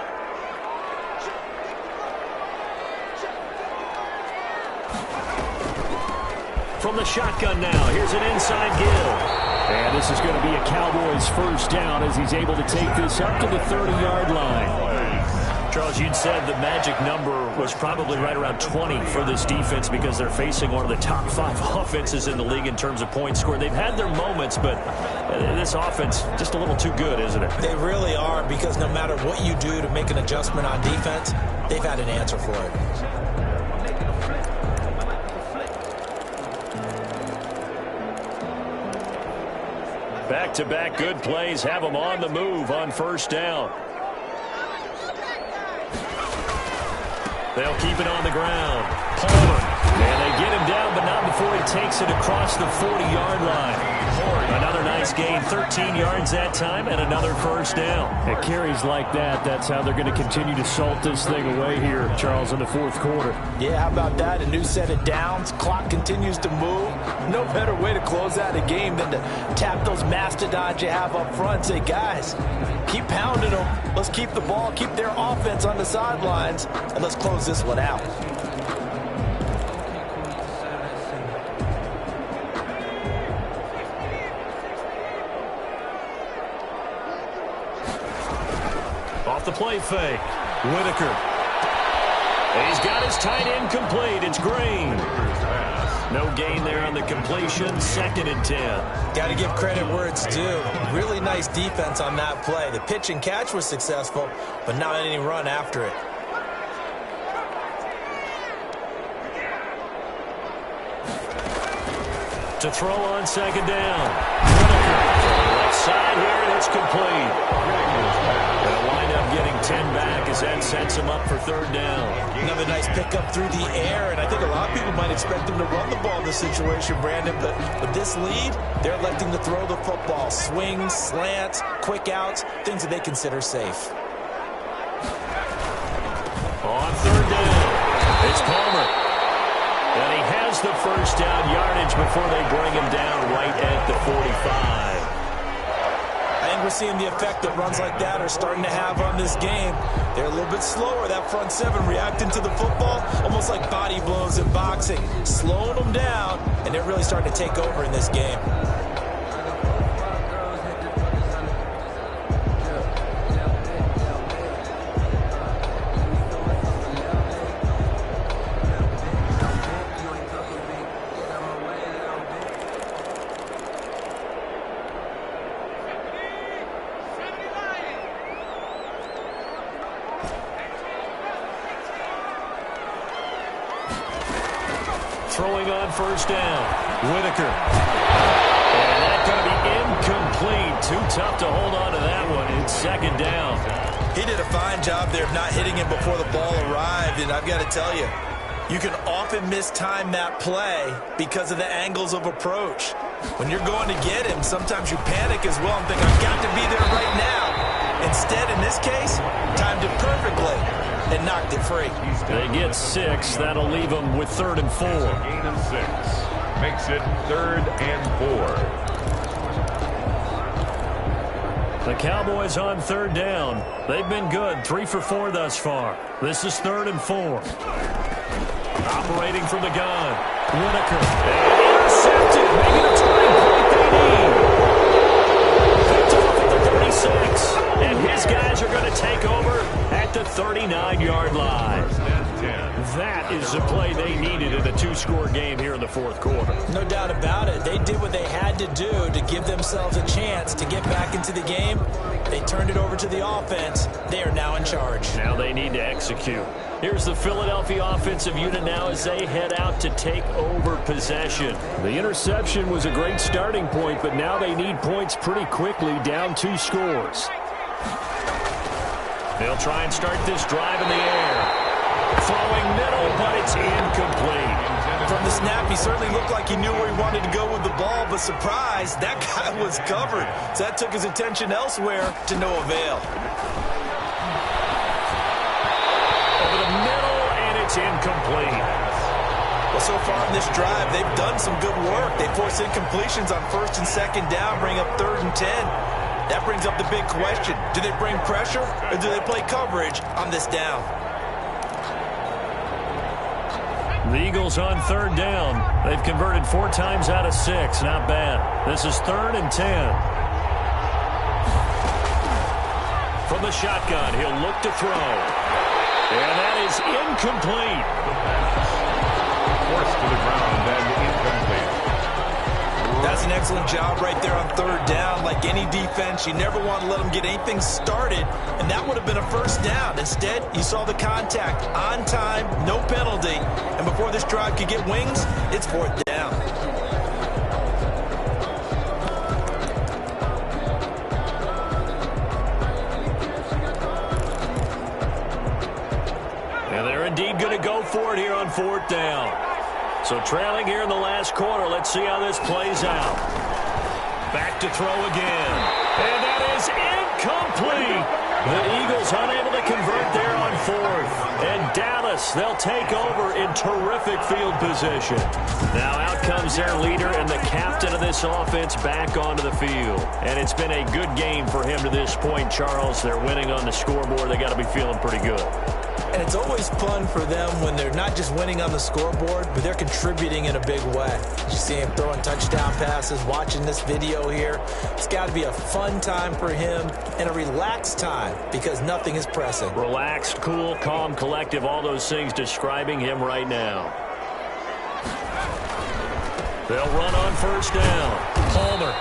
From the shotgun now, here's an inside give. And this is going to be a Cowboys first down as he's able to take this up to the 30-yard line. Charles, you'd said the magic number was probably right around 20 for this defense because they're facing one of the top 5 offenses in the league in terms of points scored. They've had their moments, but this offense just a little too good, isn't it? They really are, because no matter what you do to make an adjustment on defense, they've had an answer for it. Back-to-back good plays have them on the move on first down. They'll keep it on the ground. Palmer. And they get him down, but not before he takes it across the 40-yard line. Another nice gain, 13 yards that time, and another first down. At carries like that, that's how they're going to continue to salt this thing away here, Charles, in the fourth quarter. Yeah, how about that? A new set of downs. Clock continues to move. No better way to close out a game than to tap those mastodons you have up front and say, guys, keep pounding them. Let's keep the ball, keep their offense on the sidelines, and let's close this one out. Off the play fake. Whitaker. He's got his tight end complete. It's Green. No gain there on the completion. 2nd and 10. Got to give credit where it's due. Really nice defense on that play. The pitch and catch was successful, but not any run after it. To throw on 2nd down. Whitaker. Left side here, and it's complete. They'll wind up getting 10 back as that sets him up for 3rd down. Another nice pickup through the air, and I think a lot of people might expect them to run the ball in this situation, Brandon, but with this lead, they're electing to throw the football. Swings, slants, quick outs, things that they consider safe. On 3rd down, it's Palmer. And he has the first down yardage before they bring him down right at the 45. I think we're seeing the effect that runs like that are starting to have on this game. They're a little bit slower, that front seven, reacting to the football, almost like body blows in boxing, slowing them down, and they're really starting to take over in this game. Throwing on 1st down. Whitaker. And that's going to be incomplete. Too tough to hold on to that one. It's 2nd down. He did a fine job there of not hitting him before the ball arrived, and I've got to tell you, you can often mistime that play because of the angles of approach. When you're going to get him, sometimes you panic as well and think, I've got to be there right now. Instead, in this case, timed it perfectly and knocked it free. They get 6. That'll leave them with 3rd and 4. Gain of 6. Makes it 3rd and 4. The Cowboys on 3rd down. They've been good. 3 for 4 thus far. This is 3rd and 4. Operating from the gun. Whitaker. And intercepted. Making a turning point they need. Picked off at the 36. And his guys are going to take over at the 39-yard line. That is the play they needed in a 2-score game here in the 4th quarter. No doubt about it. They did what they had to do to give themselves a chance to get back into the game. They turned it over to the offense. They are now in charge. Now they need to execute. Here's the Philadelphia offensive unit now as they head out to take over possession. The interception was a great starting point, but now they need points pretty quickly, down 2 scores. They'll try and start this drive in the air. Throwing middle, but it's incomplete. From the snap, he certainly looked like he knew where he wanted to go with the ball, but surprise, that guy was covered. So that took his attention elsewhere to no avail. Over the middle, and it's incomplete. Well, so far in this drive, they've done some good work. They force incompletions on 1st and 2nd down, bring up 3rd and 10. That brings up the big question. Do they bring pressure, or do they play coverage on this down? The Eagles on 3rd down. They've converted 4 times out of 6. Not bad. This is 3rd and 10. From the shotgun, he'll look to throw. And that is incomplete. Forced to the ground and incomplete. That's an excellent job right there on 3rd down. Like any defense, you never want to let them get anything started, and that would have been a 1st down. Instead, you saw the contact on time, no penalty, and before this drive could get wings, it's 4th down. And they're indeed going to go for it here on 4th down. So trailing here in the last quarter. Let's see how this plays out. Back to throw again. And that is incomplete. The Eagles unable to convert there on fourth. And Dallas, they'll take over in terrific field position. Now out comes their leader and the captain of this offense back onto the field. And it's been a good game for him to this point, Charles. They're winning on the scoreboard. They got to be feeling pretty good. And it's always fun for them when they're not just winning on the scoreboard, but they're contributing in a big way. You see him throwing touchdown passes, watching this video here. It's got to be a fun time for him and a relaxed time because nothing is pressing. Relaxed, cool, calm, collective, all those things describing him right now. They'll run on first down. Palmer.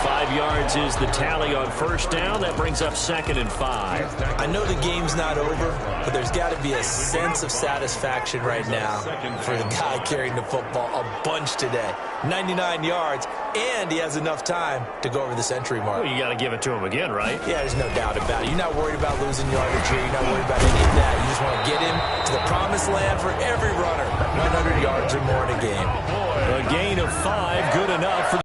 5 yards is the tally on first down. That brings up 2nd and 5. I know the game's not over, but there's got to be a sense of satisfaction right now for the guy carrying the football a bunch today. 99 yards, and he has enough time to go over the century mark. Well, you got to give it to him again, right? Yeah, there's no doubt about it. You're not worried about losing yardage here. You're not worried about any of that. You just want to get him to the promised land for every runner. 100 yards or more in a game. A gain of 5, good enough for the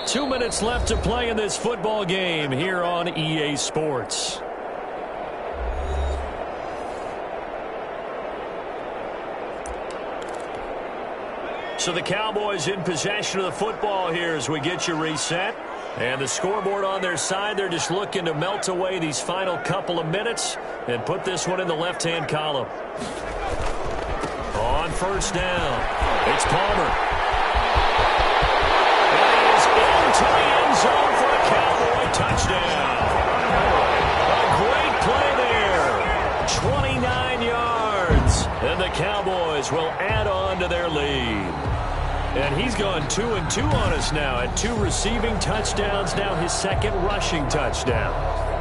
2 minutes left to play in this football game here on EA Sports. So the Cowboys in possession of the football here as we get you reset. And the scoreboard on their side, they're just looking to melt away these final couple of minutes and put this one in the left-hand column. On first down, it's Palmer. To the end zone for a Cowboy touchdown. A great play there. 29 yards. And the Cowboys will add on to their lead. And he's gone 2-2 on us now at 2 receiving touchdowns, now his 2nd rushing touchdown.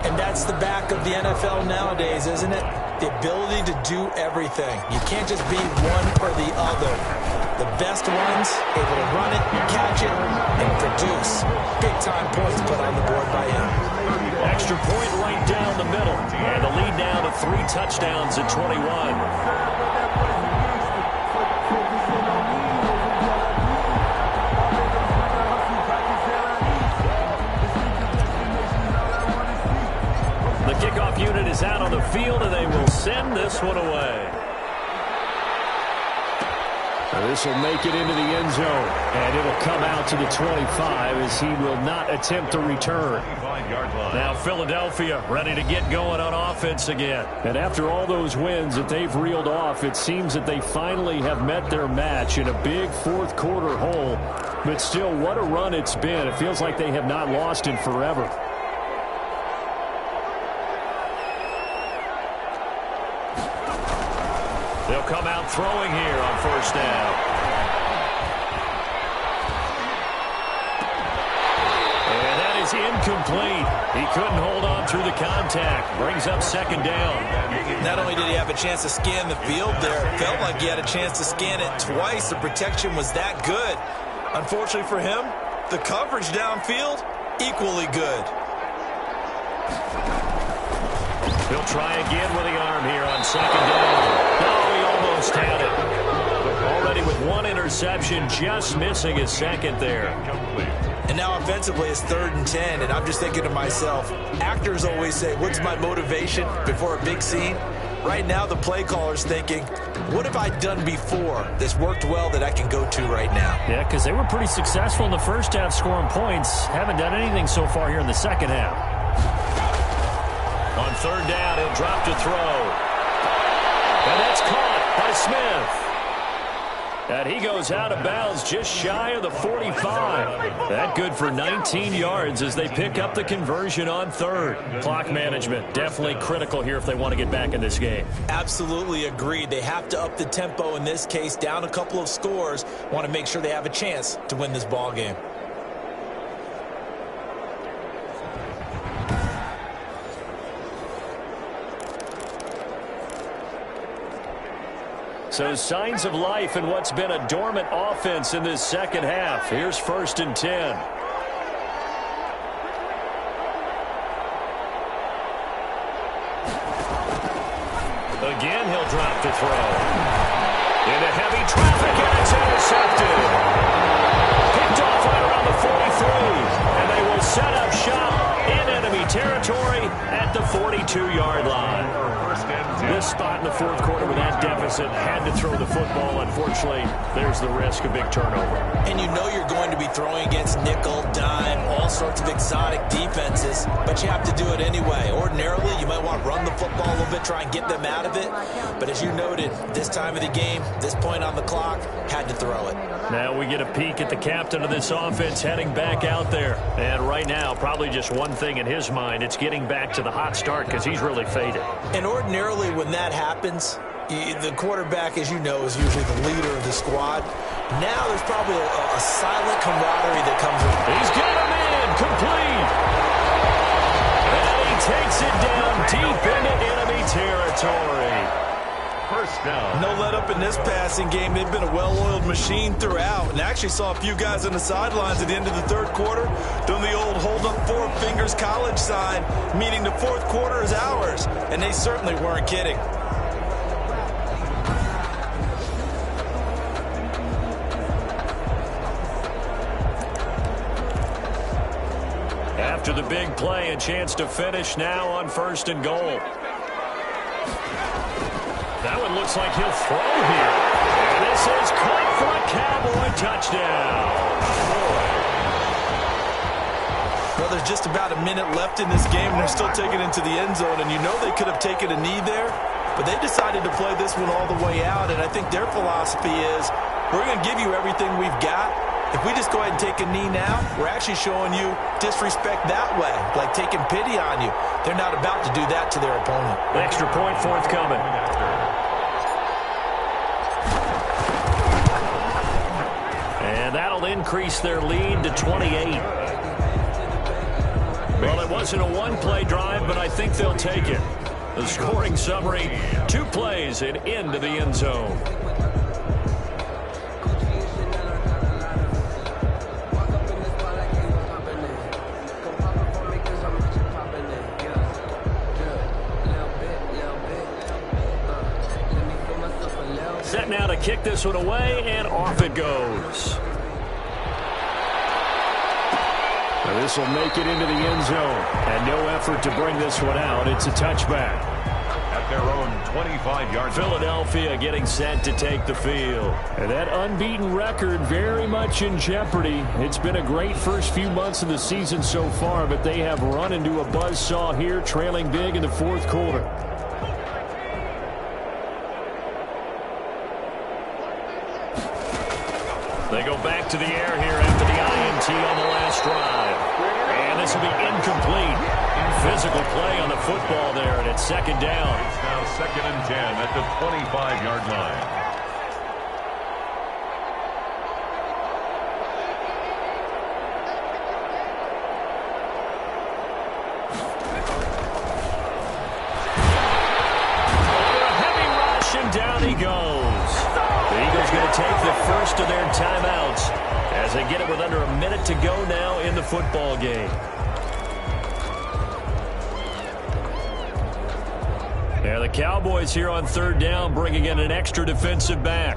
And that's the back of the NFL nowadays, isn't it? The ability to do everything. You can't just be one or the other. The best ones, able to run it, catch it, and produce big-time points put on the board by him. Extra point right down the middle. And the lead now to 3 touchdowns at 21. The kickoff unit is out on the field, and they will send this one away. This will make it into the end zone, and it'll come out to the 25 as he will not attempt to return. Now Philadelphia ready to get going on offense again. And after all those wins that they've reeled off, it seems that they finally have met their match in a big fourth quarter hole. But still, what a run it's been. It feels like they have not lost in forever. They'll come out throwing here on first down. And that is incomplete. He couldn't hold on through the contact. Brings up 2nd down. Not only did he have a chance to scan the field there, it felt like he had a chance to scan it twice. The protection was that good. Unfortunately for him, the coverage downfield, equally good. He'll try again with the arm here on 2nd down. No, he almost had it. Already with 1 interception, just missing his 2nd there. And now offensively it's 3rd and 10, and I'm just thinking to myself, actors always say, what's my motivation before a big scene? Right now the play caller's thinking, what have I done before that's worked well that I can go to right now? Yeah, because they were pretty successful in the first half scoring points. Haven't done anything so far here in the second half. On 3rd down, he'll drop to throw. And that's caught by Smith. And he goes out of bounds just shy of the 45. That good for 19 yards as they pick up the conversion on third. Clock management definitely critical here if they want to get back in this game. Absolutely agreed. They have to up the tempo in this case, down a couple of scores. Want to make sure they have a chance to win this ball game. So signs of life in what's been a dormant offense in this second half. Here's 1st and 10. Again, he'll drop to throw. Into heavy traffic, and it's intercepted. Picked off right around the 43. And they will set up shop in enemy territory at the 42-yard line. This spot in the fourth quarter with that deficit, had to throw the football. Unfortunately, there's the risk of big turnover. And you know you're going to be throwing against nickel, dime, all sorts of exotic defenses, but you have to do it anyway. Ordinarily, you might want to run the football a little bit, try and get them out of it. But as you noted, this time of the game, this point on the clock, had to throw it. Now we get a peek at the captain of this offense heading back out there. And right now, probably just one thing in his mind, it's getting back to the hot start because he's really faded. And ordinarily when that happens, the quarterback, as you know, is usually the leader of the squad. Now there's probably a silent camaraderie that comes with. He's got him in, complete. And he takes it down deep into enemy territory. First down. No let up in this passing game. They've been a well-oiled machine throughout, and actually saw a few guys on the sidelines at the end of the third quarter doing the old hold up 4 fingers college sign, meaning the fourth quarter is ours, and they certainly weren't kidding. After the big play, a chance to finish now on 1st and goal. That one looks like he'll throw here. And this is caught for a Cowboy touchdown. Well, there's just about a minute left in this game, and they're still taking it into the end zone. And you know they could have taken a knee there, but they decided to play this one all the way out. And I think their philosophy is, we're going to give you everything we've got. If we just go ahead and take a knee now, we're actually showing you disrespect that way, like taking pity on you. They're not about to do that to their opponent. Extra point forthcoming. And that'll increase their lead to 28. Well, it wasn't a one-play drive, but I think they'll take it. The scoring summary, 2 plays and into the end zone. Set now to kick this one away, and off it goes. Now this will make it into the end zone, and no effort to bring this one out. It's a touchback. At their own 25-yard. Philadelphia getting set to take the field. And that unbeaten record very much in jeopardy. It's been a great first few months of the season so far, but they have run into a buzzsaw here, trailing big in the fourth quarter. They go back to the air here after the INT on the last drive. And this will be incomplete. Physical play on the football there, and it's 2nd down. It's now 2nd and 10 at the 25-yard line. Down he goes. The Eagles going to take the first of their timeouts as they get it with under a minute to go now in the football game. Now the Cowboys here on 3rd down, bringing in an extra defensive back.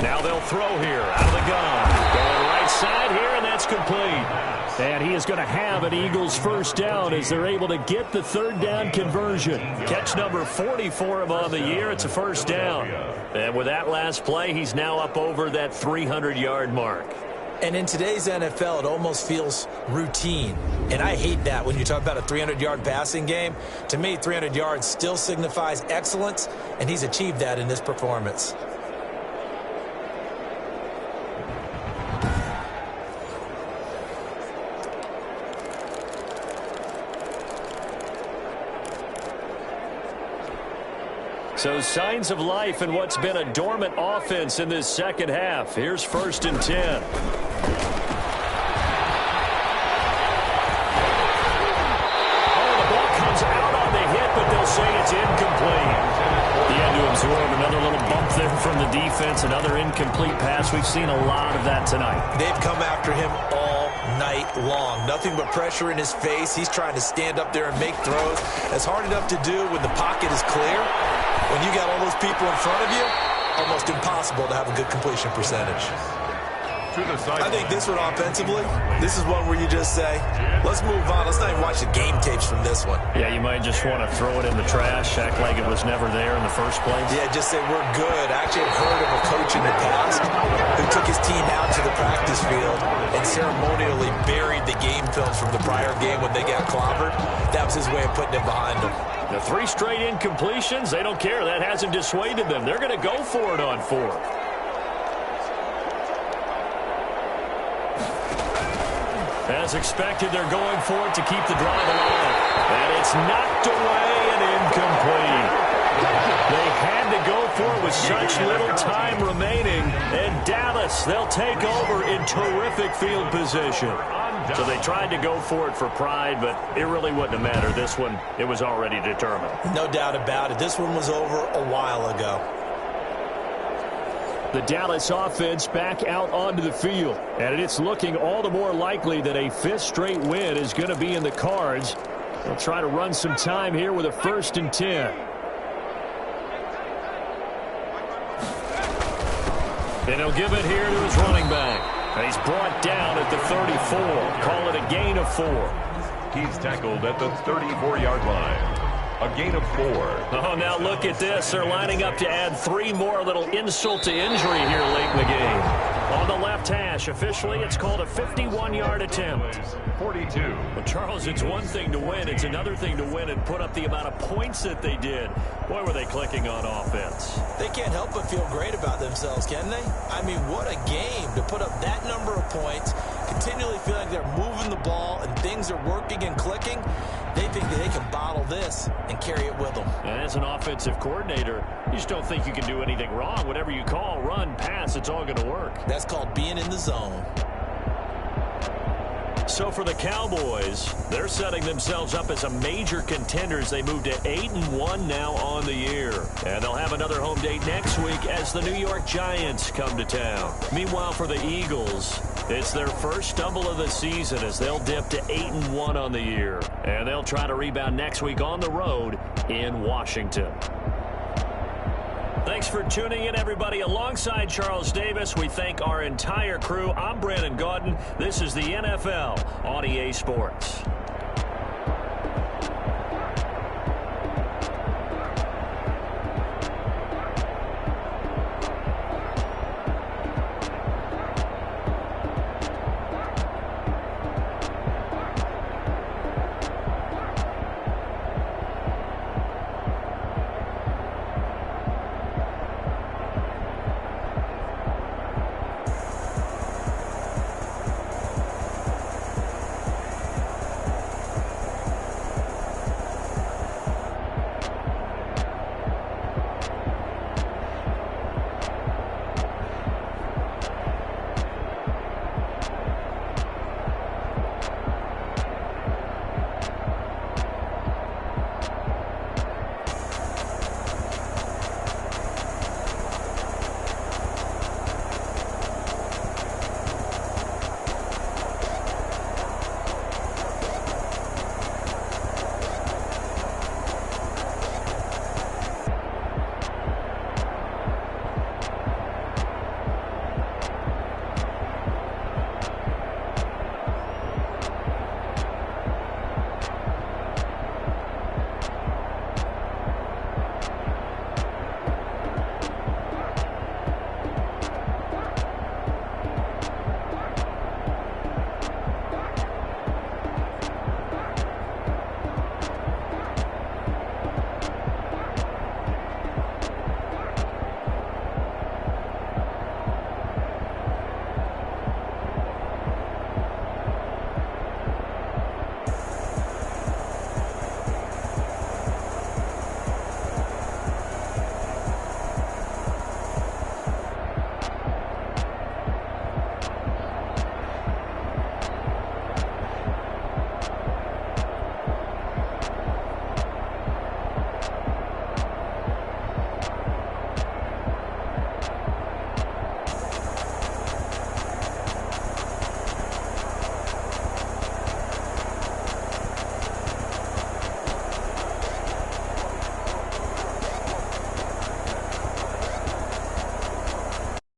Now they'll throw here out of the gun. Going right side here, and that's complete. And he is going to have an Eagles first down as they're able to get the 3rd down conversion. Catch number 44 on the year. It's a first down. And with that last play, he's now up over that 300-yard mark. And in today's NFL, it almost feels routine. And I hate that when you talk about a 300-yard passing game. To me, 300 yards still signifies excellence, and he's achieved that in this performance. So signs of life in what's been a dormant offense in this second half. Here's 1st and 10. Say it's incomplete. He had to absorb another little bump there from the defense, another incomplete pass. We've seen a lot of that tonight. They've come after him all night long. Nothing but pressure in his face. He's trying to stand up there and make throws. That's hard enough to do when the pocket is clear. When you got all those people in front of you, almost impossible to have a good completion percentage. I think this one offensively, this is one where you just say, let's move on. Let's not even watch the game tapes from this one. Yeah, you might just want to throw it in the trash, act like it was never there in the first place. Yeah, just say we're good. I actually have heard of a coach in the past who took his team out to the practice field and ceremonially buried the game films from the prior game when they got clobbered. That was his way of putting it behind them. The 3 straight incompletions, they don't care. That hasn't dissuaded them. They're going to go for it on 4th. As expected, they're going for it to keep the drive alive. And it's knocked away and incomplete. They had to go for it with such little time remaining. And Dallas, they'll take over in terrific field position. So they tried to go for it for pride, but it really wouldn't have mattered. This one, it was already determined. No doubt about it. This one was over a while ago. The Dallas offense back out onto the field. And it's looking all the more likely that a 5th straight win is going to be in the cards. They'll try to run some time here with a 1st and 10. And he'll give it here to his running back. He's brought down at the 34. Call it a gain of 4. He's tackled at the 34-yard line. A gain of 4. Oh, now look at this. They're lining up to add 3 more. Little insult to injury here late in the game. On the left hash, officially, it's called a 51-yard attempt. 42. Well, Charles, it's one thing to win. It's another thing to win and put up the amount of points that they did. Boy, were they clicking on offense. They can't help but feel great about themselves, can they? I mean, what a game to put up that number of points, continually feel like they're moving the ball and things are working and clicking. They think that they can bottle this and carry it with them. And as an offensive coordinator, you just don't think you can do anything wrong. Whatever you call, run, pass, it's all going to work. That's called being in the zone. So for the Cowboys, they're setting themselves up as a major contender as they move to 8-1 now on the year. And they'll have another home date next week as the New York Giants come to town. Meanwhile, for the Eagles, it's their first stumble of the season as they'll dip to 8-1 on the year. And they'll try to rebound next week on the road in Washington. Thanks for tuning in, everybody. Alongside Charles Davis, we thank our entire crew. I'm Brandon Gaudin. This is the NFL on EA Sports.